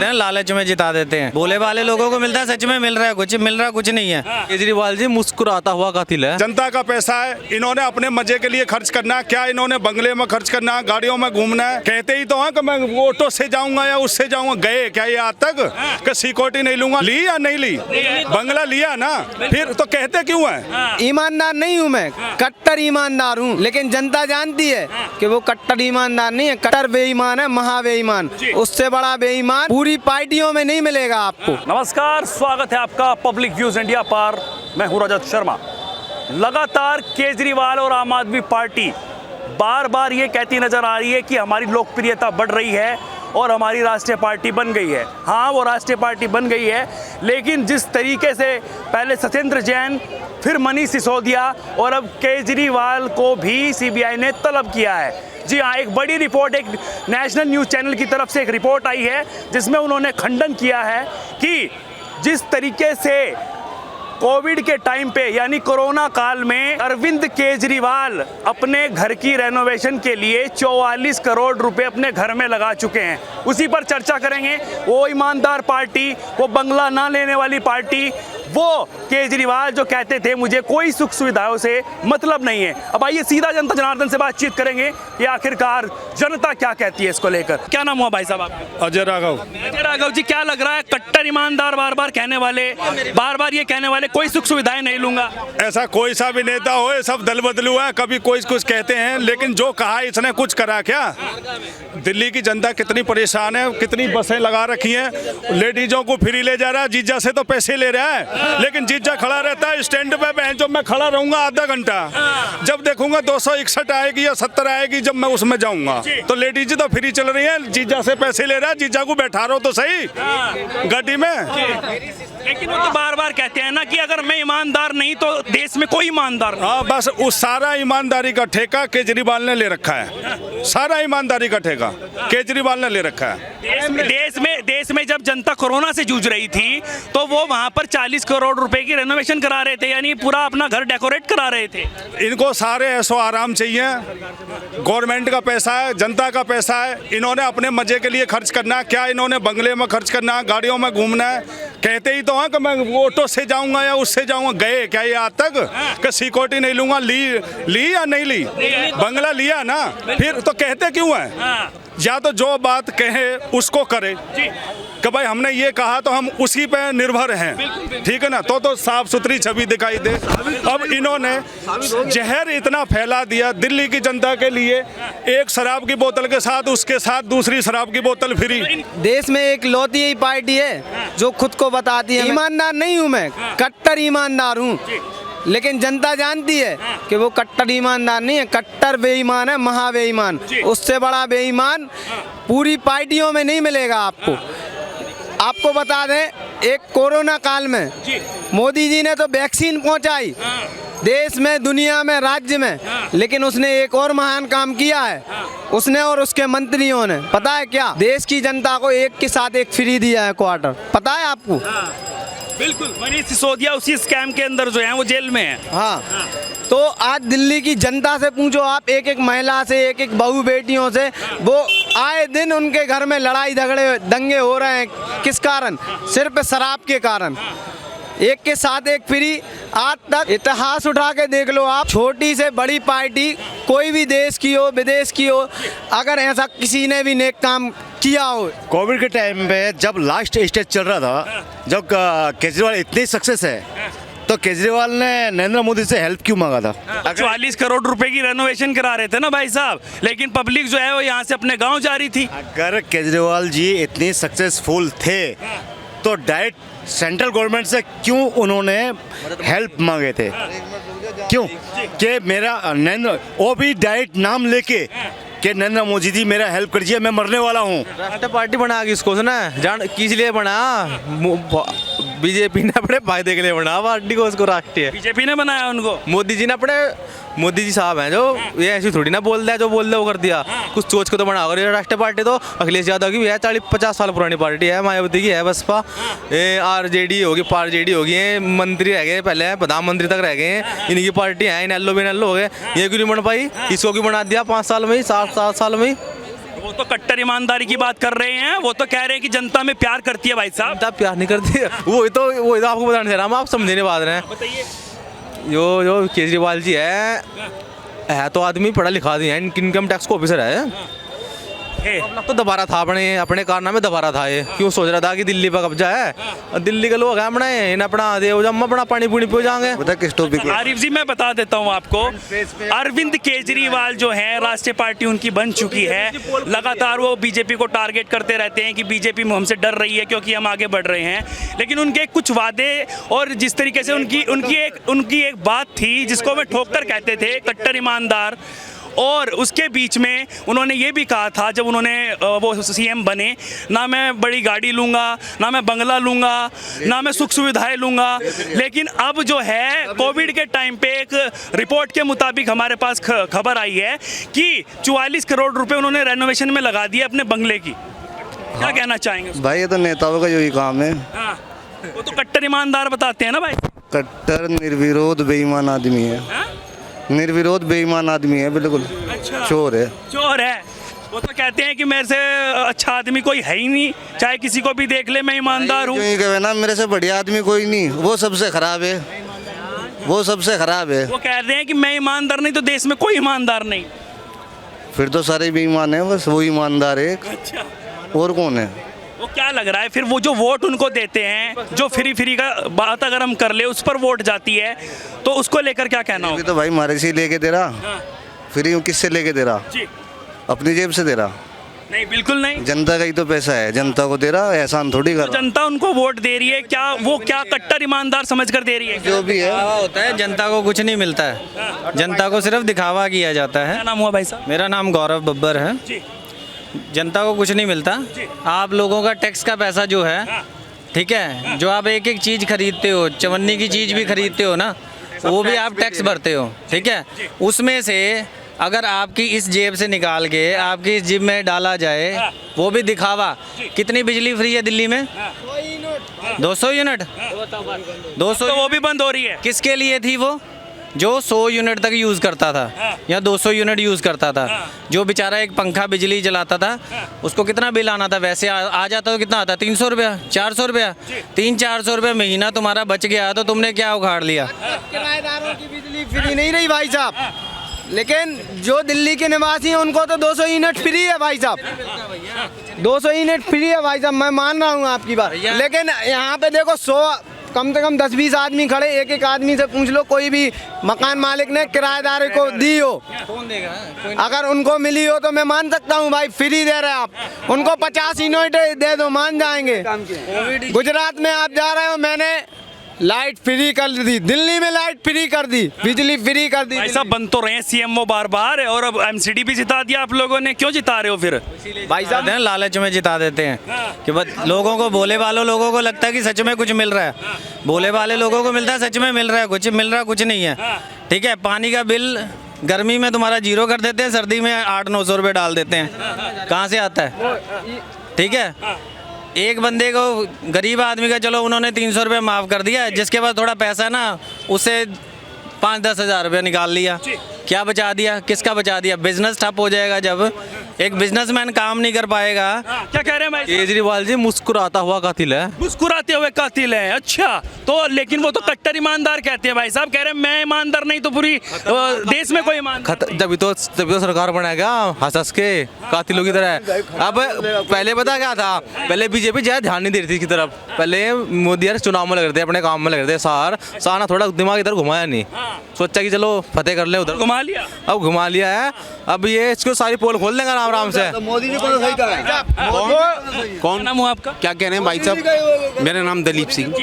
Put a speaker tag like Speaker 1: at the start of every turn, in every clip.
Speaker 1: हैं, लालच में जिता देते हैं। भोले वाले लोगों को मिलता है, सच में मिल रहा है कुछ, मिल रहा कुछ नहीं है।
Speaker 2: केजरीवाल जी मुस्कुराता हुआ कातिल है।
Speaker 3: जनता का पैसा है, इन्होंने अपने मजे के लिए खर्च करना है। क्या इन्होंने बंगले में खर्च करना है, गाड़ियों में घूमना है? कहते ही तो हैं कि मैं ऑटो से जाऊंगा या उससे जाऊंगा। गए क्या ये आज तक कि सिक्योरिटी नहीं लूंगा? ली या नहीं ली? बंगला लिया ना, फिर तो कहते क्यों है?
Speaker 4: ईमानदार नहीं हूँ मैं, कट्टर ईमानदार हूँ, लेकिन जनता जानती है कि वो कट्टर ईमानदार नहीं है, कट्टर बेईमान है, महा बेईमान। उससे बड़ा बेईमान पूरी पार्टियों में नहीं मिलेगा आपको।
Speaker 5: नमस्कार, स्वागत है आपका पब्लिक व्यूज इंडिया पर। मैं हूं रजत शर्मा। लगातार केजरीवाल और आम आदमी पार्टी बार बार ये कहती नजर आ रही है कि हमारी लोकप्रियता बढ़ रही है और हमारी राष्ट्रीय पार्टी बन गई है। हाँ, वो राष्ट्रीय पार्टी बन गई है, लेकिन जिस तरीके से पहले सत्येंद्र जैन, फिर मनीष सिसोदिया और अब केजरीवाल को भी सीबीआई ने तलब किया है। जी हाँ, एक बड़ी रिपोर्ट, एक नेशनल न्यूज़ चैनल की तरफ से एक रिपोर्ट आई है जिसमें उन्होंने खंडन किया है कि जिस तरीके से कोविड के टाइम पे यानी कोरोना काल में अरविंद केजरीवाल अपने घर की रेनोवेशन के लिए 44 करोड़ रुपए अपने घर में लगा चुके हैं, उसी पर चर्चा करेंगे। वो ईमानदार पार्टी, वो बंगला ना लेने वाली पार्टी, वो केजरीवाल जो कहते थे मुझे कोई सुख सुविधाओं से मतलब नहीं है। अब आइए सीधा जनता जनार्दन से बातचीत करेंगे कि आखिरकार जनता क्या कहती है इसको लेकर। क्या नाम हुआ भाई साहब आपका?
Speaker 3: अजय राघव।
Speaker 5: अजय राघव जी, क्या लग रहा है, कट्टर ईमानदार बार बार कहने वाले, बार बार ये कहने वाले कोई सुख सुविधाएं नहीं लूंगा?
Speaker 3: ऐसा कोई सा भी नेता हो, ये सब दल बदलू है, कभी कोई कुछ कहते हैं, लेकिन जो कहा इसने कुछ करा क्या? दिल्ली की जनता कितनी परेशान है, कितनी बसें लगा रखी हैं, लेडीजों को फ्री ले जा रहा है, जीजा से तो पैसे ले रहा है, लेकिन जीजा खड़ा रहता है स्टैंड पे। बहन जो मैं खड़ा रहूंगा आधा घंटा, जब देखूंगा 261 आएगी या 70 आएगी, जब मैं उसमें जाऊंगा तो लेडीज तो फ्री चल रही है, जीजा से पैसे ले रहा है, जीजा को बैठा रहा हो तो सही गाड़ी में।
Speaker 5: लेकिन वो तो बार बार कहते हैं ना कि अगर मैं ईमानदार नहीं तो देश में कोई ईमानदार नहीं।
Speaker 3: हाँ, बस उस सारा ईमानदारी का ठेका केजरीवाल ने ले रखा है। सारा ईमानदारी का ठेका केजरीवाल ने ले रखा है।
Speaker 5: देश में जब जनता कोरोना से जूझ रही थी तो वो वहाँ पर 40 करोड़ रुपए की रेनोवेशन करा रहे थे, यानी पूरा अपना घर डेकोरेट करा रहे थे।
Speaker 3: इनको सारे ऐसो आराम चाहिए। गवर्नमेंट का पैसा है, जनता का पैसा है, इन्होंने अपने मजे के लिए खर्च करना है। क्या इन्होंने बंगले में खर्च करना है, गाड़ियों में घूमना है? कहते ही तो हैं कि मैं ऑटो से जाऊंगा या उससे जाऊंगा। गए क्या ये आज तक कि सिक्योरिटी नहीं लूंगा? ली या नहीं ली? बंगला लिया ना, फिर तो कहते क्यों है? या तो जो बात कहे उसको करे कि भाई हमने ये कहा तो हम उसी पे निर्भर हैं, ठीक है ना, तो साफ सुथरी छवि दिखाई दे। अब इन्होंने जहर इतना फैला दिया दिल्ली की जनता के लिए, एक शराब की बोतल के साथ उसके साथ दूसरी शराब की बोतल फ्री।
Speaker 4: देश में एक लौती यही पार्टी है जो खुद को बताती है ईमानदार नहीं हूँ मैं, कट्टर ईमानदार हूँ, लेकिन जनता जानती है कि वो कट्टर ईमानदार नहीं है, कट्टर बेईमान है, महा बेईमान। उससे बड़ा बेईमान पूरी पार्टियों में नहीं मिलेगा आपको। आपको बता दें, एक कोरोना काल में मोदी जी ने तो वैक्सीन पहुंचाई देश में, दुनिया में, राज्य में, लेकिन उसने एक और महान काम किया है। उसने और उसके मंत्रियों ने, पता है क्या? देश की जनता को एक के साथ एक फ्री दिया है क्वार्टर। पता है आपको?
Speaker 5: बिल्कुल। मनीष सिसोदिया उसी स्कैम के अंदर जो है वो जेल में है।
Speaker 4: हाँ, तो आज दिल्ली की जनता से पूछो आप, एक एक महिला से, एक एक बहू बेटियों से, वो आए दिन उनके घर में लड़ाई झगड़े दंगे हो रहे हैं। किस कारण? सिर्फ शराब के कारण। एक के साथ एक फ्री। आज तक इतिहास उठा के देख लो आप, छोटी से बड़ी पार्टी कोई भी देश की हो, विदेश की हो, अगर ऐसा किसी ने भी नेक काम किया हो।
Speaker 6: कोविड के टाइम पे जब लास्ट स्टेज चल रहा था, जब केजरीवाल इतनी सक्सेस है, तो केजरीवाल ने नरेंद्र मोदी से हेल्प क्यों मांगा था?
Speaker 5: 44 करोड़ रुपए की रेनोवेशन करा रहे थे ना भाई साहब, लेकिन पब्लिक जो है वो यहाँ से अपने गांव जा रही थी।
Speaker 6: अगर केजरीवाल जी इतनी सक्सेसफुल थे तो डायरेक्ट सेंट्रल गवर्नमेंट से क्यों उन्होंने हेल्प मांगे थे? क्यों कि मेरा नरेंद्र, वो भी डायरेक्ट नाम लेके कि नरेंद्र मोदी जी मेरा हेल्प करिए, मैं मरने वाला हूँ।
Speaker 2: राष्ट्रीय पार्टी बना के इसको ना जान किस लिए बना? बीजेपी ने अपने फायदे के लिए बना पार्टी को, उसको राष्ट्रीय
Speaker 5: बीजेपी ने बनाया उनको।
Speaker 2: मोदी जी ने अपने, मोदी जी साहब हैं जो ये ऐसी थोड़ी ना बोल दिया, जो बोल दे वो कर दिया, कुछ सोच के तो बना। और ये राष्ट्रीय पार्टी तो अखिलेश यादव की भी है, 40-50 साल पुरानी पार्टी है, मायावती की है, बसपा, आरजेडी होगी, पारजेडी होगी, मंत्री रह गए, पहले प्रधानमंत्री तक रह गए, इनकी पार्टी है, इनएलओ भी हो गए, ये क्यों नहीं बन पाई? इसको क्यों बना दिया 5 साल में ही, 7 साल में ही?
Speaker 5: वो तो कट्टर ईमानदारी की बात कर रहे हैं, वो तो कह रहे हैं कि जनता में प्यार करती है भाई साहब।
Speaker 2: जनता प्यार नहीं करती है, वही तो आपको बताने चाह रहा हूँ, आप समझे नहीं बात रहे हैं।
Speaker 5: बताइए।
Speaker 2: जो केजरीवाल जी है तो आदमी पढ़ा लिखा दिया है, इनकम टैक्स को ऑफिसर है। तो दोबारा था अपने कारनामे दोबारा था ये, क्यों सोच रहा था कि दिल्ली पर कब्जा है, और दिल्ली के लोग हैं अपने इन अपना देव जम अपना पानी पूनी पी जाएंगे।
Speaker 6: पता किस टॉपिक
Speaker 5: आरिफ जी मैं बता देता हूं आपको, अरविंद केजरीवाल जो है राष्ट्रीय पार्टी उनकी बन चुकी है, लगातार वो बीजेपी को टारगेट करते रहते हैं कि बीजेपी हमसे डर रही है क्योंकि हम आगे बढ़ रहे हैं, लेकिन उनके कुछ वादे और जिस तरीके से उनकी एक बात थी जिसको मैं ठोक कर कहते थे कट्टर ईमानदार, और उसके बीच में उन्होंने ये भी कहा था जब उन्होंने वो सीएम बने, ना मैं बड़ी गाड़ी लूँगा, ना मैं बंगला लूँगा, ना मैं सुख सुविधाएं लूँगा, लेकिन अब जो है कोविड के टाइम पे एक रिपोर्ट के मुताबिक हमारे पास खबर आई है कि 44 करोड़ रुपए उन्होंने रेनोवेशन में लगा दिए अपने बंगले की। क्या कहना चाहेंगे?
Speaker 6: भाई ये तो नेताओं का यही काम है।
Speaker 5: हाँ, वो तो कट्टर ईमानदार बताते हैं ना भाई।
Speaker 6: कट्टर निर्विरोध बेईमान आदमी है, निर्विरोध बेईमान आदमी है, बिल्कुल चोर है।
Speaker 5: चोर है, वो तो कहते हैं कि मेरे से अच्छा आदमी कोई है ही नहीं, चाहे किसी को भी देख ले मैं ईमानदार हूँ।
Speaker 6: क्यों कहे ना मेरे से बढ़िया आदमी कोई नहीं, वो सबसे खराब है, वो सबसे खराब है।
Speaker 5: वो कह रहे हैं कि मैं ईमानदार नहीं तो देश में कोई ईमानदार नहीं।
Speaker 6: फिर तो सारे बेईमान है, बस वो ईमानदार है,
Speaker 5: अच्छा,
Speaker 6: और कौन है?
Speaker 5: वो क्या लग रहा है फिर वो जो वोट उनको देते हैं, जो फ्री का बात अगर हम कर ले उस पर वोट जाती है, तो उसको लेकर क्या कहना
Speaker 6: अभी
Speaker 5: होगा?
Speaker 6: तो भाई मारे से ही लेके दे रहा,
Speaker 5: हाँ,
Speaker 6: फिर किससे लेके दे रहा?
Speaker 5: जी
Speaker 6: अपनी जेब से दे रहा।
Speaker 5: नहीं, बिल्कुल नहीं।
Speaker 6: जनता का ही तो पैसा है, जनता को दे रहा, एहसान थोड़ी कर
Speaker 5: तो
Speaker 6: रहा।
Speaker 5: जनता उनको वोट दे रही है, क्या वो क्या कट्टर ईमानदार समझकर दे रही है?
Speaker 6: जो भी है
Speaker 1: दिखावा होता है, जनता को कुछ नहीं मिलता है, जनता को सिर्फ दिखावा किया जाता है।
Speaker 5: क्या नाम हुआ भाई साहब?
Speaker 1: मेरा नाम गौरव बब्बर है।
Speaker 5: जी,
Speaker 1: जनता को कुछ नहीं मिलता। आप लोगों का टैक्स का पैसा जो है, ठीक है, जो आप एक एक चीज़ खरीदते हो, चवन्नी की चीज़ भी खरीदते हो ना, वो भी आप टैक्स भरते हो, ठीक है। उसमें से अगर आपकी इस जेब से निकाल के आपकी इस जेब में डाला जाए, वो भी दिखावा। कितनी बिजली फ्री है दिल्ली में? 200 यूनिट। 200
Speaker 5: तो वो भी बंद हो रही है।
Speaker 1: किसके लिए थी वो? जो 100 यूनिट तक यूज़ करता था या 200 यूनिट यूज़ करता था, जो बेचारा एक पंखा बिजली जलाता था, उसको कितना बिल आना था? वैसे आ जाता तो कितना आता? 300 रुपया, 400 रुपया, 300-400 रुपया महीना तुम्हारा बच गया, तो तुमने क्या उखाड़ लिया?
Speaker 4: किराएदारों की बिजली फ्री नहीं रही भाई साहब, लेकिन जो दिल्ली के निवासी हैं उनको तो 200 यूनिट फ्री है भाई साहब, 200 यूनिट फ्री है भाई साहब, मैं मान रहा हूँ आपकी बात। लेकिन यहाँ पे देखो 100 कम से कम 10-20 आदमी खड़े, एक एक आदमी से पूछ लो कोई भी मकान मालिक ने किराएदार को दी हो,
Speaker 1: कौन देगा?
Speaker 4: अगर उनको मिली हो तो मैं मान सकता हूँ भाई, फ्री दे रहे हैं आप, उनको 50 यूनिट दे दो, मान जाएंगे। गुजरात में आप जा रहे हो, मैंने लाइट फ्री कर दी, दिल्ली में लाइट फ्री कर दी, बिजली फ्री कर दी।
Speaker 5: ऐसा बन तो रहे हैं सीएम वो बार बार, और अब एमसीडी भी जिता दिया आप लोगों ने। क्यों जिता रहे हो फिर?
Speaker 1: भाई साहब लालच में जिता देते हैं कि बस लोगों को, भोले वाले लोगों को लगता है कि सच में कुछ मिल रहा है। भोले वाले लोगों को मिलता है सच में मिल रहा है, कुछ मिल रहा कुछ नहीं है, ठीक है। पानी का बिल गर्मी में तुम्हारा 0 कर देते हैं, सर्दी में 800-900 रुपये डाल देते हैं। कहाँ से आता है? ठीक है, एक बंदे को, गरीब आदमी का, चलो उन्होंने 300 रुपये माफ़ कर दिया, जिसके पास थोड़ा पैसा ना, उससे 5-10 हज़ार रुपये निकाल लिया। क्या बचा दिया? किसका बचा दिया? बिजनेस ठप हो जाएगा जब एक बिजनेसमैन काम नहीं कर पाएगा।
Speaker 5: क्या कह रहे हैं भाई?
Speaker 2: केजरीवाल जी मुस्कुराता हुआ कातिल है।
Speaker 5: मुस्कुराते हुए कातिल है, अच्छा। तो लेकिन वो तो कट्टर ईमानदार कहते हैं भाई साहब, कह रहे हैं मैं ईमानदार नहीं तो पूरी देश में कोई ईमानदार।
Speaker 2: जब तो सरकार बनाएगा हंस हंस के कातिलों की तरह। अब पहले पता क्या था, पहले बीजेपी ज्यादा ध्यान नहीं दे रही थी की तरफ, पहले मोदी यार चुनाव में लग रहे थे, अपने काम में लग रहे थे। सार ना थोड़ा दिमाग इधर घुमाया नहीं, सोचा कि चलो फतेह कर ले, उधर
Speaker 5: घुमा लिया।
Speaker 2: अब घुमा लिया है। अब ये इसको सारी पोल खोल देंगे आराम से।
Speaker 6: मोदी जी को सही कहा।
Speaker 5: कौन नाम हुआ आपका?
Speaker 7: क्या कह रहे हैं भाई साहब? मेरा नाम दलीप सिंह,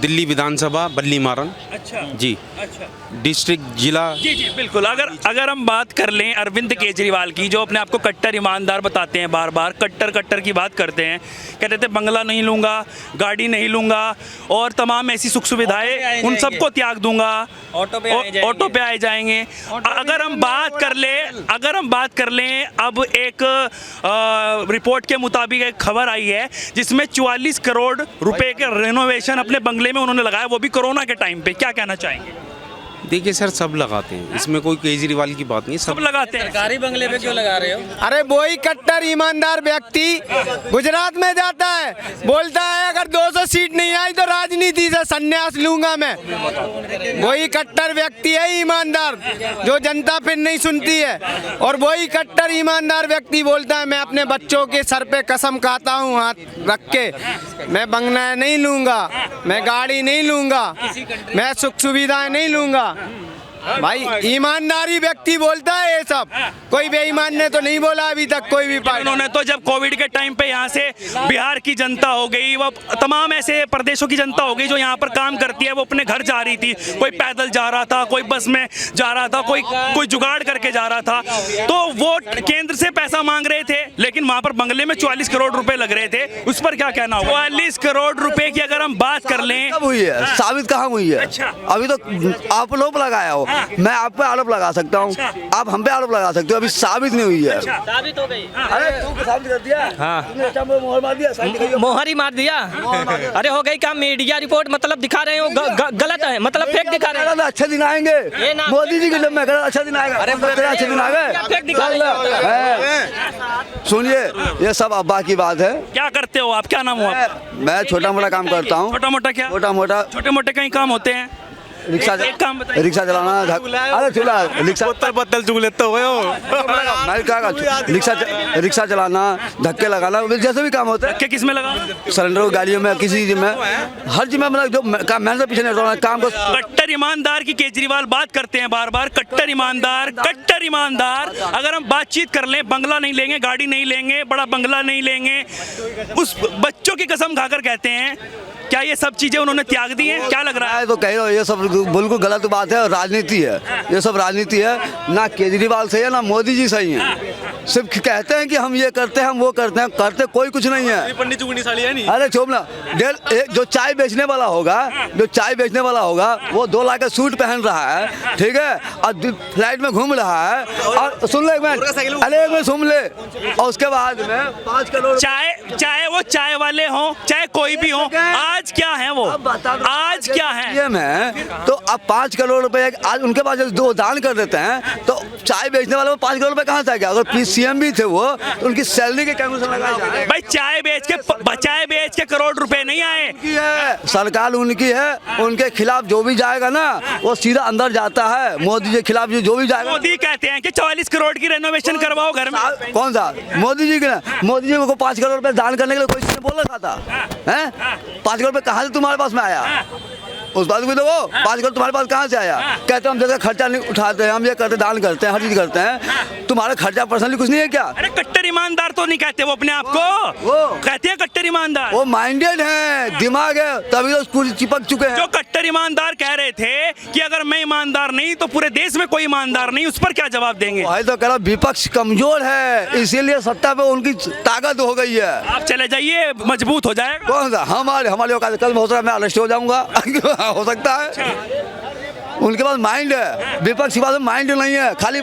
Speaker 7: दिल्ली विधानसभा बल्ली मारन।
Speaker 5: अच्छा
Speaker 7: जी,
Speaker 5: अच्छा,
Speaker 7: डिस्ट्रिक्ट जिला।
Speaker 5: जी जी बिल्कुल। अगर हम बात कर लें अरविंद केजरीवाल की, जो अपने आप को कट्टर ईमानदार बताते हैं, बार बार कट्टर की बात करते हैं, कहते थे बंगला नहीं लूँगा, गाड़ी नहीं लूँगा, और तमाम ऐसी सुख सुविधाएं उन सबको त्याग दूंगा, ऑटो पे आए जाएंगे। अगर हम बात कर लें अब एक रिपोर्ट के मुताबिक एक खबर आई है जिसमें 44 करोड़ रुपए के रेनोवेशन अपने बंगले में उन्होंने लगाया, वो भी कोरोना के टाइम पे। क्या कहना चाहेंगे?
Speaker 7: देखिए सर, सब लगाते हैं, इसमें कोई केजरीवाल की बात नहीं,
Speaker 5: सब लगाते हैं।
Speaker 1: सरकारी बंगले पे क्यों लगा रहे हो?
Speaker 4: अरे वही कट्टर ईमानदार व्यक्ति गुजरात में जाता है, बोलता है अगर 200 सीट नहीं आई तो राजनीति से संन्यास लूंगा मैं। वही कट्टर व्यक्ति है ईमानदार, जो जनता फिर नहीं सुनती है। और वही कट्टर ईमानदार व्यक्ति बोलता है मैं अपने बच्चों के सर पे कसम खाता हूँ हाथ रख के, मैं बंगला नहीं लूंगा, मैं गाड़ी नहीं लूंगा, मैं सुख सुविधाएं नहीं लूंगा। भाई ईमानदारी व्यक्ति बोलता है ये सब, कोई बेईमान ने तो नहीं बोला अभी तक कोई भी पार्टी।
Speaker 5: उन्होंने तो जब कोविड के टाइम पे यहाँ से बिहार की जनता हो गई, वो तमाम ऐसे प्रदेशों की जनता हो गई जो यहाँ पर काम करती है, वो अपने घर जा रही थी, कोई पैदल जा रहा था, कोई बस में जा रहा था, कोई जुगाड़ करके जा रहा था, तो वो केंद्र से पैसा मांग रहे थे, लेकिन वहाँ पर बंगले में 44 करोड़ रुपए लग रहे थे। उस पर क्या कहना होगा? 44 करोड़ रुपए की अगर हम बात कर लें,
Speaker 8: कब हुई है? साबित कहाँ हुई है?
Speaker 5: अच्छा।
Speaker 8: अभी तो आप लोग लगाया हो, मैं आप पे आरोप लगा सकता हूँ, आप हम पे आरोप लगा सकते हो, अभी साबित नहीं हुई है।
Speaker 1: साबित हो गई।
Speaker 8: अरे तू साबित कर दिया? हाँ। तुमने मोहर मार दिया, साबित करियो।
Speaker 9: मोहर ही मार दिया। अरे हो गई क्या? मीडिया रिपोर्ट मतलब दिखा रहे हो गलत है, मतलब फेक दिखा रहे हैं।
Speaker 8: अच्छे दिन आएंगे, मोदी जी के जब मैं कह रहा अच्छा दिन आएगा, अरे अच्छे दिन आ गए। सुनिए, ये सब अब्बा की बात है।
Speaker 5: क्या करते हो आप? क्या नाम हुआ?
Speaker 8: मैं छोटा मोटा काम करता हूँ।
Speaker 5: छोटा मोटा क्या?
Speaker 8: छोटा मोटा
Speaker 5: छोटे मोटे कहीं काम होते हैं?
Speaker 8: रिक्शा
Speaker 5: एक काम बताइए।
Speaker 8: रिक्शा चलाना, अरे चूल्हा रिक्शा
Speaker 2: बदल चुग लेते हो
Speaker 8: मैं क्या रिक्शा चलाना, धक्के लगाना, जैसे भी काम होता है।
Speaker 5: धक्के किस में लगा?
Speaker 8: सिलेंडर गाड़ियों में, किसी चीज में, हर चीज में, मतलब जो मेहनत से पीछे नहीं हटना, काम को।
Speaker 5: कट्टर ईमानदार की केजरीवाल बात करते हैं बार बार, कट्टर ईमानदार, कट्टर ईमानदार। अगर हम बातचीत कर लें, बंगला नहीं लेंगे, गाड़ी नहीं लेंगे, बड़ा बंगला नहीं लेंगे, उस बच्चों की कसम खाकर कहते हैं, क्या ये सब चीजें उन्होंने त्याग दी हैं? क्या लग रहा है?
Speaker 8: तो कह रहे हो ये सब बिल्कुल गलत बात है, राजनीति है, ये सब राजनीति है। ना केजरीवाल सही है, ना मोदी जी सही है। सिर्फ कहते हैं कि हम ये करते हैं, हम वो करते हैं, करते कोई कुछ नहीं है।
Speaker 2: पंडित चुगनी साली है नहीं।
Speaker 8: अरे चुप ना, जो चाय बेचने वाला होगा, जो चाय बेचने वाला होगा, वो 2 लाख का सूट पहन रहा है, ठीक है, और फ्लाइट में घूम रहा है, और सुन ले एक मिनट, अरे एक मिनट सुन ले, और उसके बाद में 5 करोड़
Speaker 5: चाहे वो चाय वाले हों, चाहे कोई भी हो, आज क्या है वो? आज क्या है?
Speaker 8: ये मैं तो अब 5 करोड़ रुपए आज उनके पास दो दान कर देते हैं, तो चाय बेचने वाले को 5 करोड़ रुपए कहाँ से आएगा? अगर सीएम भी थे वो, तो उनकी सैलरी के कैलकुलेशन लगाया जाए।
Speaker 5: भाई चाय बेच के करोड़ रुपए नहीं आए।
Speaker 8: उनकी है, सरकार उनकी है, उनके खिलाफ जो भी जाएगा ना, वो सीधा अंदर जाता है। मोदी जी के खिलाफ जो भी जाएगा,
Speaker 5: मोदी कहते हैं कि 44 करोड़ की रेनोवेशन करवाओ घर में।
Speaker 8: कौन सा मोदी जी के? मोदी जी को 5 करोड़ रुपए दान करने के लिए कोई किसी ने बोल रखा था? 5 करोड़ रुपए कहाँ से तुम्हारे पास में आया? उस बात को देखो, 5 करोड़ तुम्हारे पास कहाँ से आया? कहते हम जगह खर्चा नहीं उठाते हैं, हम ये करते, दान करते हैं, हर चीज करते हैं। तुम्हारा खर्चा पर्सनली कुछ नहीं है क्या?
Speaker 5: अरे कट्टर ईमानदार तो नहीं कहते वो अपने आप को,
Speaker 8: वो
Speaker 5: कहते हैं कट्टर ईमानदार।
Speaker 8: वो माइंडेड है, दिमाग है, तभी तो स्कूल चिपक चुके हैं।
Speaker 5: जो कट्टर ईमानदार कह रहे थे कि अगर मैं ईमानदार नहीं तो पूरे देश में कोई ईमानदार नहीं, उस पर क्या जवाब देंगे?
Speaker 8: भाई तो कह रहा विपक्ष कमजोर है, इसीलिए सत्ता पे उनकी ताकत हो गई है।
Speaker 5: आप चले जाइए, मजबूत हो जाएगा।
Speaker 8: कौन सा? हमारे औकात, कल हो सकता है मैं अरेस्ट हो जाऊंगा हो सकता है। उनके पास माइंड है, विपक्ष के पास माइंड नहीं है, खाली